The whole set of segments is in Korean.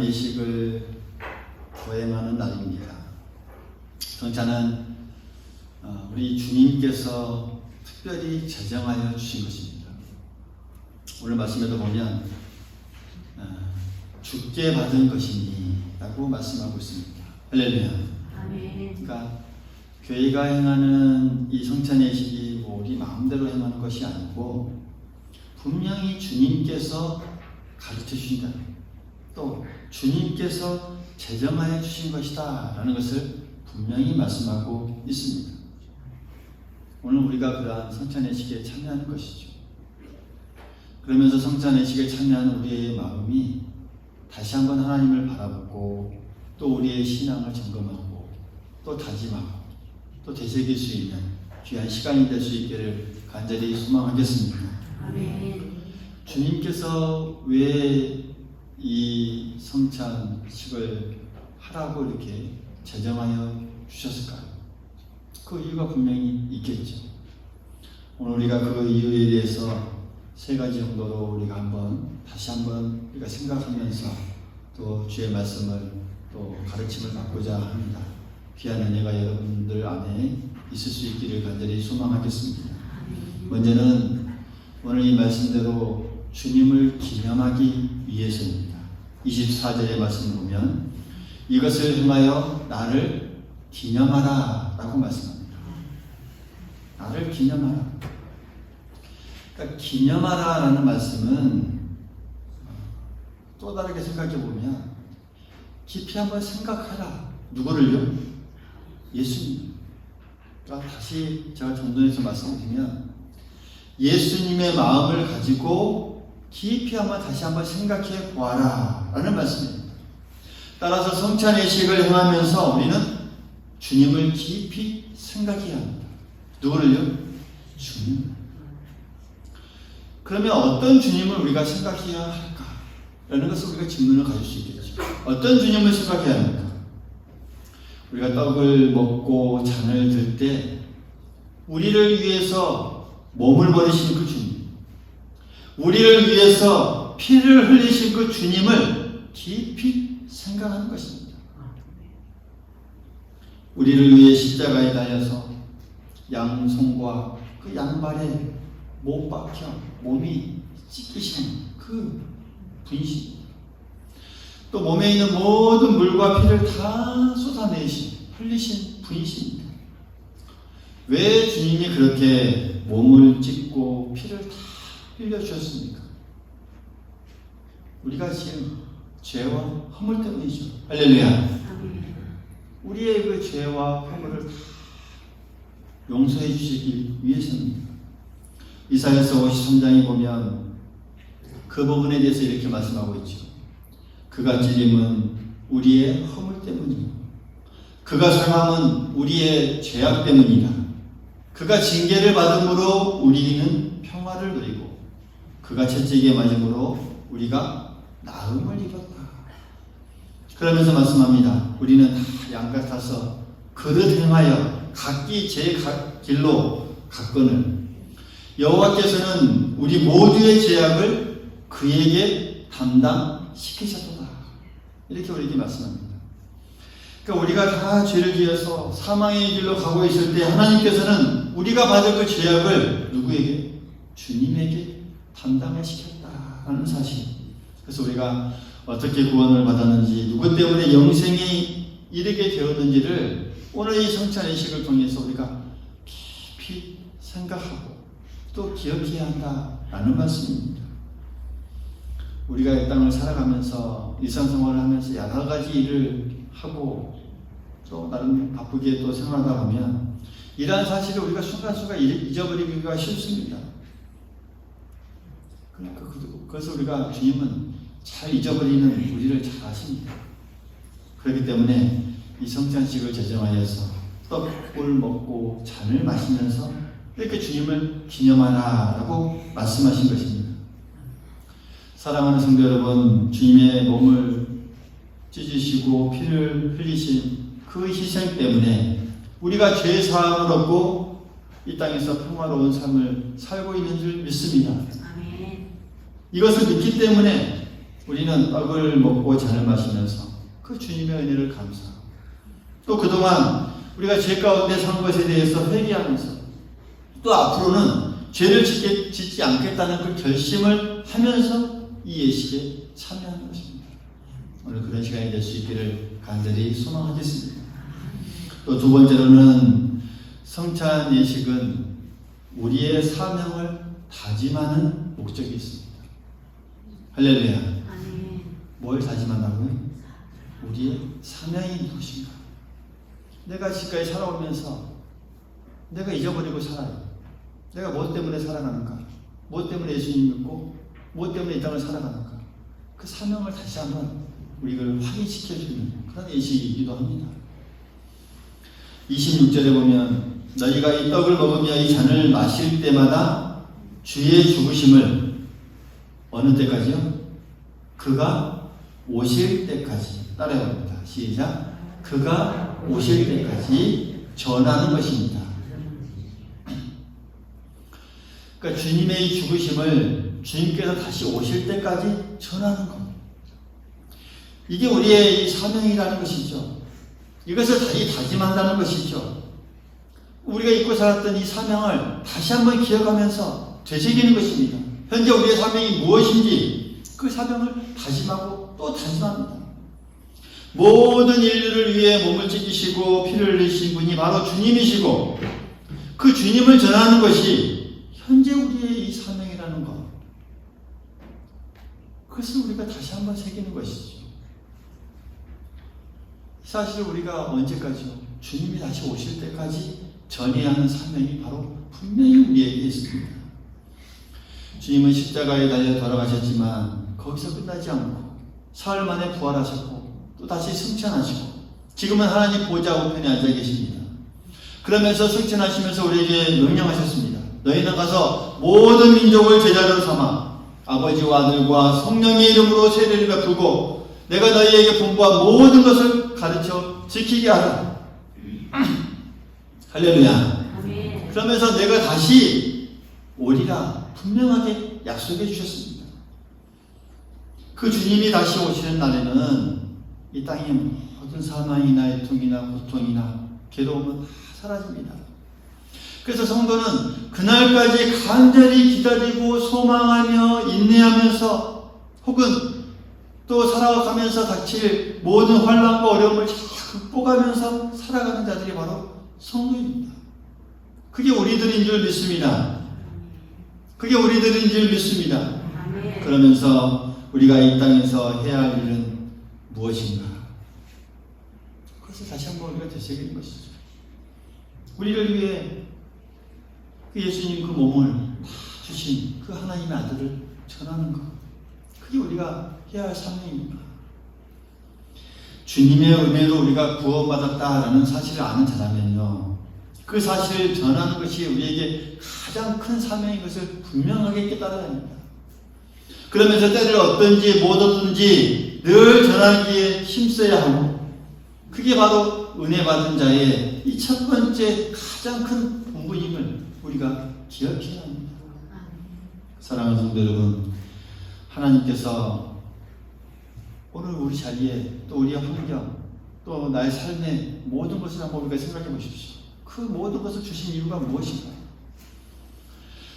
예식을 거행하는 날입니다. 성찬은 우리 주님께서 특별히 제정하여 주신 것입니다. 오늘 말씀에도 보면 주께 받은 것이니 라고 말씀하고 있습니다. 할렐루야. 아멘. 그러니까 교회가 행하는 이 성찬 예식이 우리 마음대로 행하는 것이 아니고 분명히 주님께서 가르쳐 주신다. 또 주님께서 제정하여 주신 것이다 라는 것을 분명히 말씀하고 있습니다. 오늘 우리가 그러한 성찬 예식에 참여하는 것이죠. 그러면서 성찬 예식에 참여하는 우리의 마음이 다시 한번 하나님을 바라보고 또 우리의 신앙을 점검하고 또 다짐하고 또 되새길 수 있는 귀한 시간이 될 수 있기를 간절히 소망하겠습니다. 아멘. 주님께서 왜 이 성찬식을 하라고 이렇게 제정하여 주셨을까요? 그 이유가 분명히 있겠죠. 오늘 우리가 그 이유에 대해서 세 가지 정도로 우리가 다시 한번 우리가 생각하면서 또 주의 말씀을 또 가르침을 받고자 합니다. 귀한 은혜가 여러분들 안에 있을 수 있기를 간절히 소망하겠습니다. 먼저는 오늘 이 말씀대로 주님을 기념하기 위해서입니다. 24절의 말씀을 보면 이것을 행하여 나를 기념하라 라고 말씀합니다. 나를 기념하라. 그러니까 기념하라 라는 말씀은 또 다르게 생각해 보면 깊이 한번 생각하라. 누구를요? 예수님. 그러니까 다시 제가 정돈해서 말씀드리면 예수님의 마음을 가지고 깊이 다시 한번 생각해 보아라 라는 말씀입니다. 따라서 성찬 예식을 행하면서 우리는 주님을 깊이 생각해야 합니다. 누구를요? 주님. 그러면 어떤 주님을 우리가 생각해야 할까? 라는 것을 우리가 질문을 가질 수 있겠죠. 어떤 주님을 생각해야 합니까? 우리가 떡을 먹고 잔을 들 때 우리를 위해서 몸을 버리신 그 주님, 우리를 위해서 피를 흘리신 그 주님을 깊이 생각하는 것입니다. 우리를 위해 십자가에 달려서 양손과 그 양발에 못 박혀 몸이 찢기신 그 분이십니다. 또 몸에 있는 모든 물과 피를 다 쏟아내신 흘리신 분이십니다. 왜 주님이 그렇게 몸을 찢고 피를 다 흘려주셨습니까? 우리가 지은 죄와 허물 때문이죠. 할렐루야. 우리의 그 죄와 허물을 다 용서해 주시기 위해서입니다. 이사야서 53장에 보면 그 부분에 대해서 이렇게 말씀하고 있죠. 그가 찔림은 우리의 허물 때문이고 그가 상함은 우리의 죄악 때문이라. 그가 징계를 받음으로 우리는 평화를 누리고 그가 채찍에 맞음으로 우리가 나음을 입었다. 그러면서 말씀합니다. 우리는 다 양 같아서 그릇 행하여 각기 제 길로 갔거늘 여호와께서는 우리 모두의 죄악을 그에게 담당시키셨도다. 이렇게 우리에게 말씀합니다. 그러니까 우리가 다 죄를 지어서 사망의 길로 가고 있을 때 하나님께서는 우리가 받을 그 죄악을 누구에게? 주님에게 담당을 시켰다는 사실. 그래서 우리가 어떻게 구원을 받았는지, 누구 때문에 영생이 이르게 되었는지를 오늘 이 성찬 예식을 통해서 우리가 깊이 생각하고 또 기억해야 한다라는 말씀입니다. 우리가 이 땅을 살아가면서 일상생활을 하면서 여러 가지 일을 하고 또 나름 바쁘게 또 생활하다 보면 이러한 사실을 우리가 순간순간 잊어버리기가 쉽습니다. 그러니까 그래서 우리가 주님은 잘 잊어버리는 우리를 잘 아십니다. 그렇기 때문에 이 성찬식을 제정하여서 떡을 먹고 잔을 마시면서 이렇게 주님을 기념하라라고 말씀하신 것입니다. 사랑하는 성도 여러분, 주님의 몸을 찢으시고 피를 흘리신 그 희생 때문에 우리가 죄 사함을 얻고 이 땅에서 평화로운 삶을 살고 있는 줄 믿습니다. 아멘. 이것을 믿기 때문에 우리는 떡을 먹고 잔을 마시면서 그 주님의 은혜를 감사하고 또 그동안 우리가 죄 가운데 산 것에 대해서 회개하면서 또 앞으로는 죄를 짓지 않겠다는 그 결심을 하면서 이 예식에 참여하는 것입니다. 오늘 그런 시간이 될 수 있기를 간절히 소망하겠습니다. 또 두 번째로는 성찬 예식은 우리의 사명을 다짐하는 목적이 있습니다. 할렐루야. 아멘. 뭘 다짐한다고요? 우리의 사명이 무엇인가? 내가 지금까지 살아오면서 내가 잊어버리고 살아요. 내가 무엇 때문에 살아가는가? 무엇 때문에 예수님 믿고 무엇 때문에 이 땅을 살아가는가? 그 사명을 다시 한번 우리를 확인시켜주는 그런 예식이기도 합니다. 26절에 보면 너희가 이 떡을 먹으며 이 잔을 마실 때마다 주의 죽으심을 어느 때까지요? 그가 오실 때까지. 따라해봅니다. 시작. 그가 오실 때까지 전하는 것입니다. 그러니까 주님의 이 죽으심을 주님께서 다시 오실 때까지 전하는 겁니다. 이게 우리의 이 사명이라는 것이죠. 이것을 다시 다짐한다는 것이죠. 우리가 잊고 살았던 이 사명을 다시 한번 기억하면서 되새기는 것입니다. 현재 우리의 사명이 무엇인지 그 사명을 다짐하고 또 다짐합니다. 모든 인류를 위해 몸을 찢기시고 피를 흘리신 분이 바로 주님이시고 그 주님을 전하는 것이 현재 우리의 이 사명이라는 것. 그것을 우리가 다시 한번 새기는 것이죠. 사실 우리가 언제까지요? 주님이 다시 오실 때까지 전해야 하는 사명이 바로 분명히 우리에게 있습니다. 주님은 십자가에 달려 돌아가셨지만 거기서 끝나지 않고 사흘 만에 부활하셨고 또 다시 승천하시고 지금은 하나님 보좌 우편에 앉아 계십니다. 그러면서 승천하시면서 우리에게 명령하셨습니다. 너희는 가서 모든 민족을 제자로 삼아 아버지와 아들과 성령의 이름으로 세례를 베풀고 내가 너희에게 분부한 모든 것을 가르쳐 지키게 하라. 할렐루야. 아멘. 그러면서 내가 다시 오리라 분명하게 약속해 주셨습니다. 그 주님이 다시 오시는 날에는 이 땅의 모든 사망이나 애통이나 고통이나 괴로움은 다 사라집니다. 그래서 성도는 그날까지 간절히 기다리고 소망하며 인내하면서 혹은 또 살아가면서 닥칠 모든 환난과 어려움을 잘 극복하면서 살아가는 자들이 바로 성도입니다. 그게 우리들인 줄 믿습니다. 그게 우리들인 줄 믿습니다. 아멘. 그러면서 우리가 이 땅에서 해야 할 일은 무엇인가? 그것을 다시 한번 우리가 되새기는 것이죠. 우리를 위해 그 예수님 그 몸을 주신 그 하나님의 아들을 전하는 것. 그게 우리가 해야 할 사명입니다. 주님의 은혜로 우리가 구원받았다라는 사실을 아는 자라면요. 그 사실을 전하는 것이 우리에게 가장 큰 사명인 것을 분명하게 깨달아야 합니다. 그러면서 때를 얻든지 못 얻든지 늘 전하기에 힘써야 하고 그게 바로 은혜 받은 자의 이 첫 번째 가장 큰 본분임을 우리가 기억해야 합니다. 사랑하는 성도 여러분, 하나님께서 오늘 우리 자리에 또 우리의 환경 또 나의 삶의 모든 것을 한번 우리가 생각해 보십시오. 그 모든 것을 주신 이유가 무엇인가?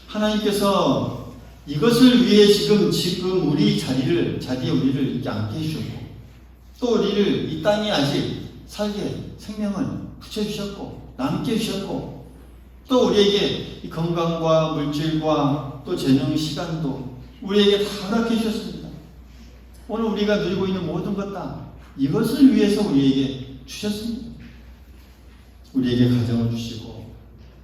하나님께서 이것을 위해 지금 우리 자리에 우리를 이렇게 앉게 해주셨고 또 우리를 이 땅에 아직 살게 생명을 붙여주셨고 남게 해주셨고 또 우리에게 이 건강과 물질과 또 재능 시간도 우리에게 다 허락해 주셨습니다. 오늘 우리가 누리고 있는 모든 것 다 이것을 위해서 우리에게 주셨습니다. 우리에게 가정을 주시고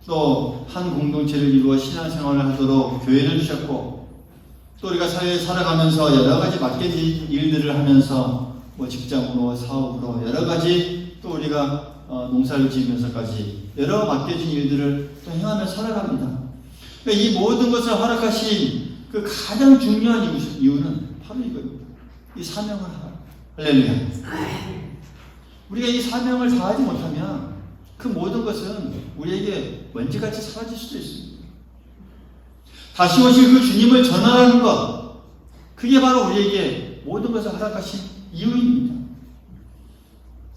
또 한 공동체를 이루어 신앙생활을 하도록 교회를 주셨고 또 우리가 사회에 살아가면서 여러 가지 맡겨진 일들을 하면서 뭐 직장으로 사업으로 여러 가지 또 우리가 농사를 지으면서까지 여러 맡겨진 일들을 또 행하며 살아갑니다. 그러니까 이 모든 것을 허락하신 그 가장 중요한 이유는 바로 이겁니다. 이 사명을 하라. 할렐루야. 우리가 이 사명을 다하지 못하면 그 모든 것은 우리에게 먼지같이 사라질 수도 있습니다. 다시 오실 그 주님을 전하라는 것, 그게 바로 우리에게 모든 것을 허락하신 이유입니다.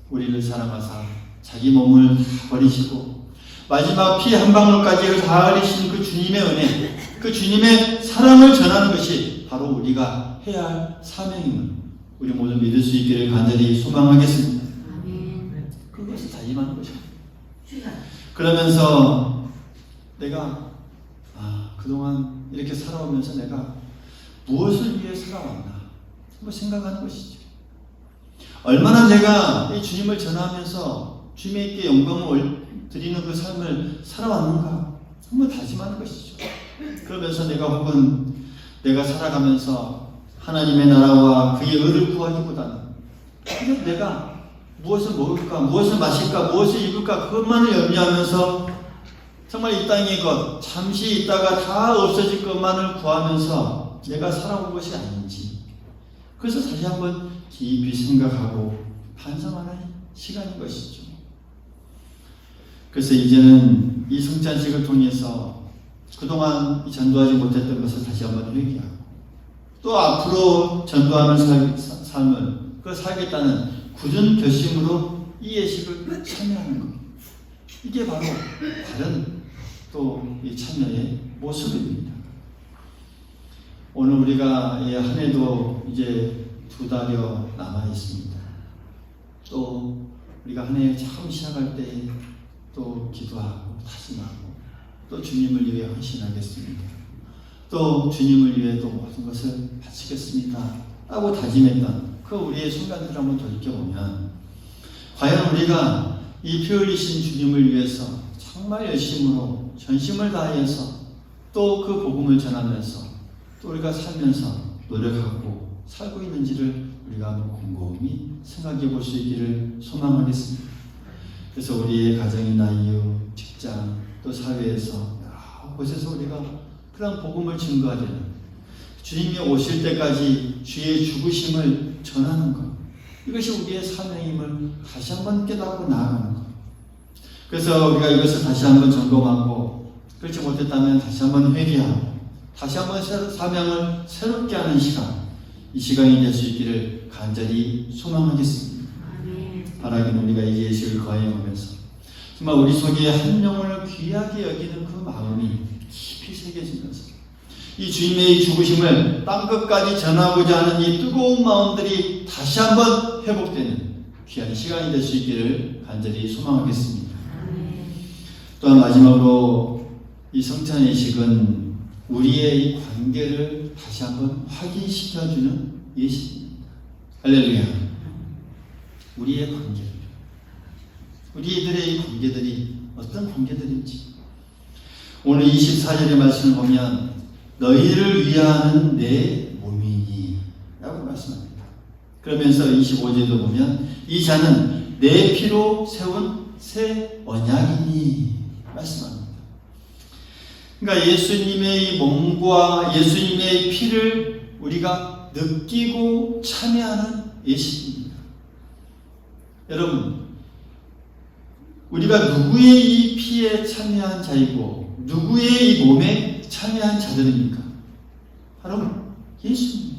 우리를 사랑하사 자기 몸을 다 버리시고 마지막 피 한 방울까지 다 흘리신 그 주님의 은혜, 그 주님의 사랑을 전하는 것이 바로 우리가 해야 할 사명임을 우리 모두 믿을 수 있기를 간절히 소망하겠습니다. 아멘. 그것을 다짐하는 거죠. 그러면서 내가 그동안 이렇게 살아오면서 내가 무엇을 위해 살아왔나 한번 생각하는 것이죠. 얼마나 내가 이 주님을 전하면서 주님께 영광을 드리는 그 삶을 살아왔는가 한번 다짐하는 것이죠. 그러면서 내가 혹은 내가 살아가면서 하나님의 나라와 그의 의를 구하기보다는 그냥 내가 무엇을 먹을까, 무엇을 마실까, 무엇을 입을까 그것만을 염려하면서 정말 이 땅의 것, 잠시 있다가 다 없어질 것만을 구하면서 내가 살아온 것이 아닌지 그래서 다시 한번 깊이 생각하고 반성하는 시간인 것이죠. 그래서 이제는 이 성찬식을 통해서 그동안 전도하지 못했던 것을 다시 한번 회개하고 또 앞으로 전도하는 삶을 살겠다는 굳은 결심으로 이 예식을 참여하는 것. 이게 바로 다른 또 이 참여의 모습입니다. 오늘 우리가 한 해도 이제 2달여 남아 있습니다. 또 우리가 한 해 처음 시작할 때 또 기도하고 다짐하고 또 주님을 위해 헌신하겠습니다. 또 주님을 위해 또 모든 것을 바치겠습니다. 라고 다짐했던 그 우리의 순간들을 한번 돌이켜보면 과연 우리가 이 피 흘리신 주님을 위해서 정말 열심으로 전심을 다해서 또 그 복음을 전하면서 또 우리가 살면서 노력하고 살고 있는지를 우리가 한번 곰곰이 생각해 볼 수 있기를 소망하겠습니다. 그래서 우리의 가정이나 이웃, 직장, 또 사회에서 여러 곳에서 우리가 그런 복음을 증거하려는 주님이 오실 때까지 주의 죽으심을 전하는 것, 이것이 우리의 사명임을 다시 한번 깨닫고 나아가는 것. 그래서 우리가 이것을 다시 한번 점검하고 그렇지 못했다면 다시 한번 회개하고 다시 한번 사명을 새롭게 하는 시간, 이 시간이 될 수 있기를 간절히 소망하겠습니다. 바라기는 우리가 이 예식을 거행하면서 정말 우리 속에 한 영혼을 귀하게 여기는 그 마음이 깊이 새겨지면서 이 주님의 죽으심을 땅끝까지 전하고자 하는 이 뜨거운 마음들이 다시 한번 회복되는 귀한 시간이 될 수 있기를 간절히 소망하겠습니다. 또한 마지막으로 이 성찬 예식은 우리의 이 관계를 다시 한번 확인시켜주는 예식입니다. 할렐루야. 우리의 관계, 우리들의 이 관계들이 어떤 관계들인지 오늘 24절의 말씀을 보면 너희를 위하는 내 몸이니 라고 말씀합니다. 그러면서 25절도 보면 이 잔은 내 피로 세운 새 언약이니 말씀합니다. 그러니까 예수님의 이 몸과 예수님의 피를 우리가 느끼고 참여하는 예식입니다. 여러분, 우리가 누구의 이 피에 참여한 자이고 누구의 이 몸에 참여한 자들입니까? 바로 예수님.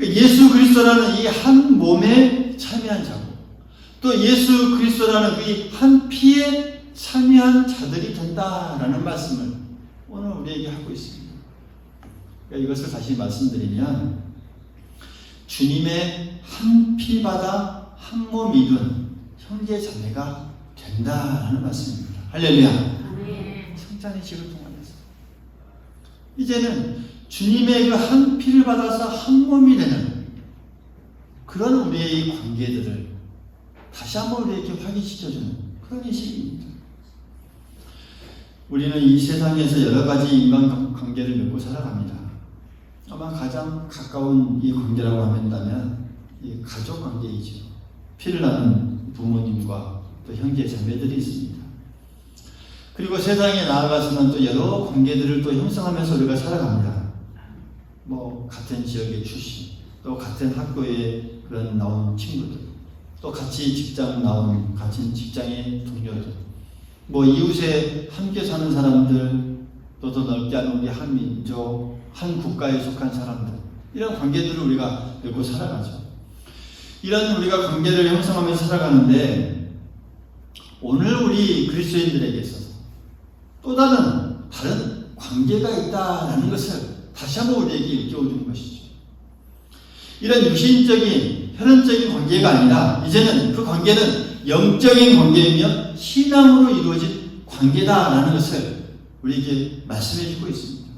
예수 그리스도라는 이 한 몸에 참여한 자고 또 예수 그리스도라는 그 한 피에 참여한 자들이 된다라는 말씀을 오늘 우리에게 하고 있습니다. 그러니까 이것을 다시 말씀드리면 주님의 한 피바다 한 몸이든 형제 자매가 된다라는 말씀입니다. 할렐루야. 성찬의 식을 통하여서 이제는 주님의 그 한 피를 받아서 한 몸이 되는 그런 우리의 이 관계들을 다시 한번 우리에게 확인시켜주는 그런 예식입니다. 우리는 이 세상에서 여러 가지 인간관계를 맺고 살아갑니다. 아마 가장 가까운 이 관계라고 한다면 이 가족 관계이죠. 피를 나는 부모님과 또 형제 자매들이 있습니다. 그리고 세상에 나아가서는 또 여러 관계들을 또 형성하면서 우리가 살아갑니다. 뭐 같은 지역의 출신, 또 같은 학교에 그런 나온 친구들, 또 같이 직장 나온 같은 직장의 동료들, 뭐 이웃에 함께 사는 사람들, 또 더 넓게 하는 우리 한 민족, 한 국가에 속한 사람들, 이런 관계들을 우리가 맺고 살아가죠. 이런 우리가 관계를 형성하면서 살아가는데 오늘 우리 그리스도인들에게 있어서 또 다른 관계가 있다라는 것을 다시 한번 우리에게 일깨워주는 것이죠. 이런 육신적인 혈연적인 관계가 아니라 이제는 그 관계는 영적인 관계이며 신앙으로 이루어진 관계다라는 것을 우리에게 말씀해 주고 있습니다.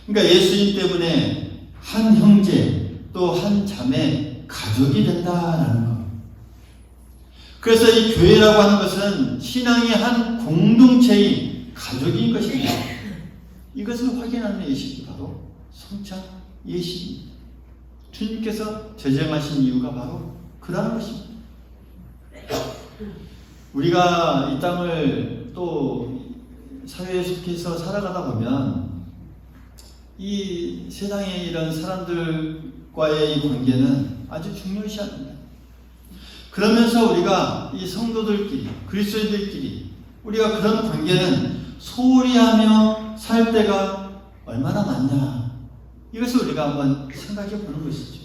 그러니까 예수님 때문에 한 형제 또 한 자매 가족이 된다라는 것. 그래서 이 교회라고 하는 것은 신앙의 한 공동체의 가족인 것입니다. 이것을 확인하는 예식이 바로 성찬 예식입니다. 주님께서 제정하신 이유가 바로 그러한 것입니다. 우리가 이 땅을 또 사회에 속해서 살아가다 보면 이 세상의 이런 사람들과의 이 관계는 아주 중요시합니다. 그러면서 우리가 이 성도들끼리, 그리스도인들끼리 우리가 그런 관계는 소홀히 하며 살 때가 얼마나 많냐. 이것을 우리가 한번 생각해 보는 것이죠.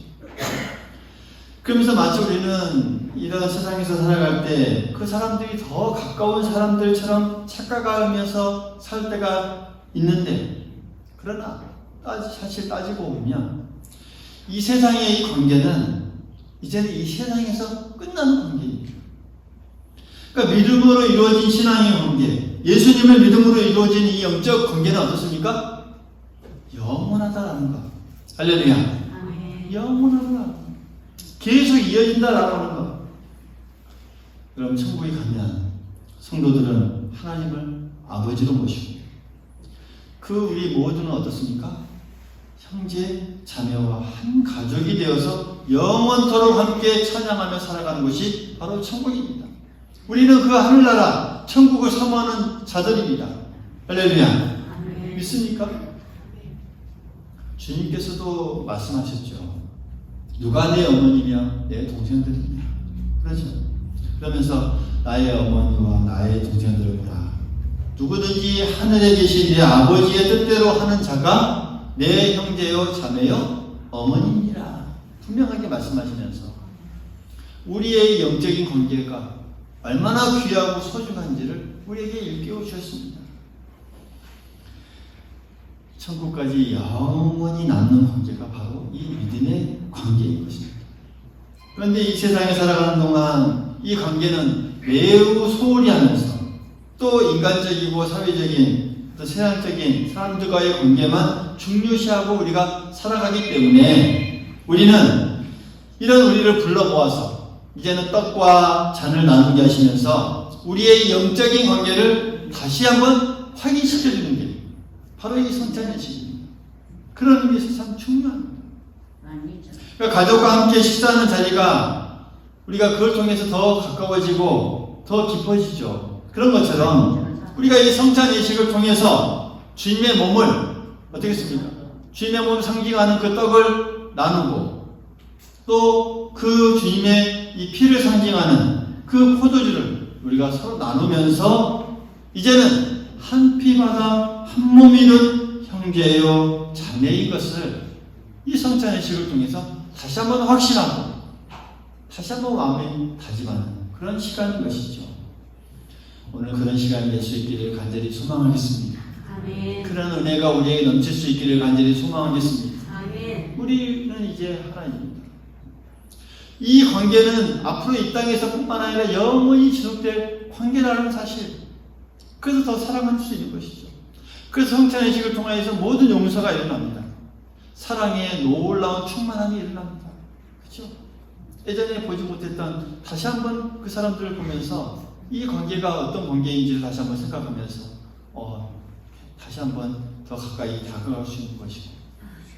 그러면서 마치 우리는 이런 세상에서 살아갈 때 그 사람들이 더 가까운 사람들처럼 착각하면서 살 때가 있는데, 그러나 사실 따지고 보면 이 세상의 이 관계는 이제는 이 세상에서 끝나는 관계입니다. 그러니까 믿음으로 이루어진 신앙의 관계, 예수님을 믿음으로 이루어진 이 영적 관계는 어떻습니까? 영원하다라는 것. 할렐루야. 영원하다. 계속 이어진다라는 것. 그럼 천국에 가면 성도들은 하나님을 아버지로 모시고 그 우리 모두는 어떻습니까? 형제 자매와 한 가족이 되어서 영원토록 함께 찬양하며 살아가는 것이 바로 천국입니다. 우리는 그 하늘나라 천국을 사모하는 자들입니다. 할렐루야. 믿습니까? 주님께서도 말씀하셨죠. 누가 내 어머니며 내 동생들이냐. 그렇죠. 그러면서 나의 어머니와 나의 동생들을 보라. 누구든지 하늘에 계신 내 아버지의 뜻대로 하는 자가 내 형제요 자매요 어머니니라. 분명하게 말씀하시면서 우리의 영적인 관계가 얼마나 귀하고 소중한지를 우리에게 일깨워 주셨습니다. 천국까지 영원히 남는 관계가 바로 이 믿음의 관계인 것입니다. 그런데 이 세상에 살아가는 동안 이 관계는 매우 소홀히 하면서 또 인간적이고 사회적인 또 세상적인 사람들과의 관계만 중요시하고 우리가 살아가기 때문에 우리는 이런 우리를 불러 모아서 이제는 떡과 잔을 나누게 하시면서 우리의 영적인 관계를 다시 한번 확인시켜주는 게 바로 이 성찬 예식입니다. 그런 의미에서 참 중요합니다. 그러니까 가족과 함께 식사하는 자리가 우리가 그걸 통해서 더 가까워지고 더 깊어지죠. 그런 것처럼 우리가 이 성찬 예식을 통해서 주님의 몸을 어떻게 했습니까? 주님의 몸을 상징하는 그 떡을 나누고 또 그 주님의 이 피를 상징하는 그 포도주를 우리가 서로 나누면서 이제는 한 피마다 한 몸이 된 형제요 자매인 것을 이 성찬 예식을 통해서 다시 한번 확신하고 다시 한번 마음에 다짐하는 그런 시간인 것이죠. 오늘 그런 시간이 될 수 있기를 간절히 소망하겠습니다. 아멘. 그런 은혜가 우리에게 넘칠 수 있기를 간절히 소망하겠습니다. 아멘. 우리는 이제 하나님입니다. 이 관계는 앞으로 이 땅에서 뿐만 아니라 영원히 지속될 관계라는 사실. 그래서 더 사랑할 수 있는 것이죠. 그래서 성찬 예식을 통하여서 모든 용서가 일어납니다. 사랑의 놀라운 충만함이 일어납니다. 그렇죠? 예전에 보지 못했던 다시 한번 그 사람들을 보면서 이 관계가 어떤 관계인지를 다시 한번 생각하면서 다시 한번 더 가까이 다가갈 수 있는 것이고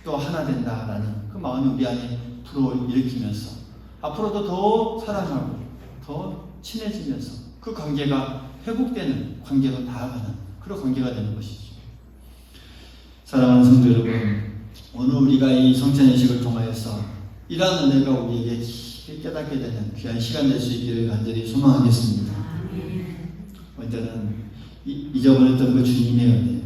또 하나 된다라는 그 마음이 우리 안에 불어일으키면서 앞으로도 더 사랑하고 더 친해지면서 그 관계가 회복되는 관계로 나아가는 그런 관계가 되는 것이죠. 사랑하는 성도 여러분, 오늘 우리가 이 성찬 예식을 통하여서 이러한 은혜가 우리에게 깊이 깨닫게 되는 귀한 시간 될 수 있기를 간절히 소망하겠습니다. 먼저는 잊어버렸던 그 주님의 은혜,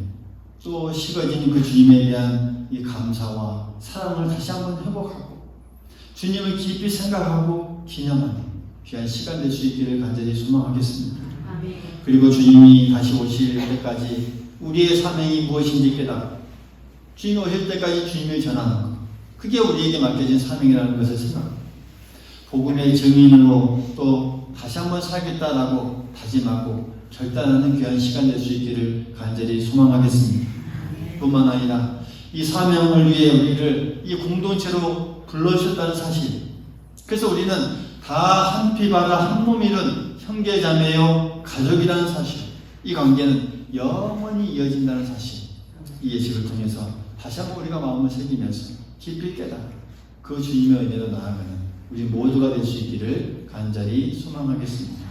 또 식어진 그 주님에 대한 이 감사와 사랑을 다시 한번 회복하고 주님을 깊이 생각하고 기념하는 귀한 시간 될 수 있기를 간절히 소망하겠습니다. 아멘. 그리고 주님이 다시 오실 때까지 우리의 사명이 무엇인지 깨닫고 주님이 오실 때까지 주님을 전하는 것, 그게 우리에게 맡겨진 사명이라는 것을 생각합니다. 복음의 증인으로 또 다시 한번 살겠다라고 다짐하고 결단하는 귀한 시간 될 수 있기를 간절히 소망하겠습니다. 뿐만 아니라 이 사명을 위해 우리를 이 공동체로 불러주셨다는 사실, 그래서 우리는 다 한 피바다 한 몸이른 형제자매요 가족이라는 사실, 이 관계는 영원히 이어진다는 사실, 이 예식을 통해서 다시 한번 우리가 마음을 새기면서 깊이 깨닫고 그 주님의 은혜로 나아가는 우리 모두가 될 수 있기를 간절히 소망하겠습니다.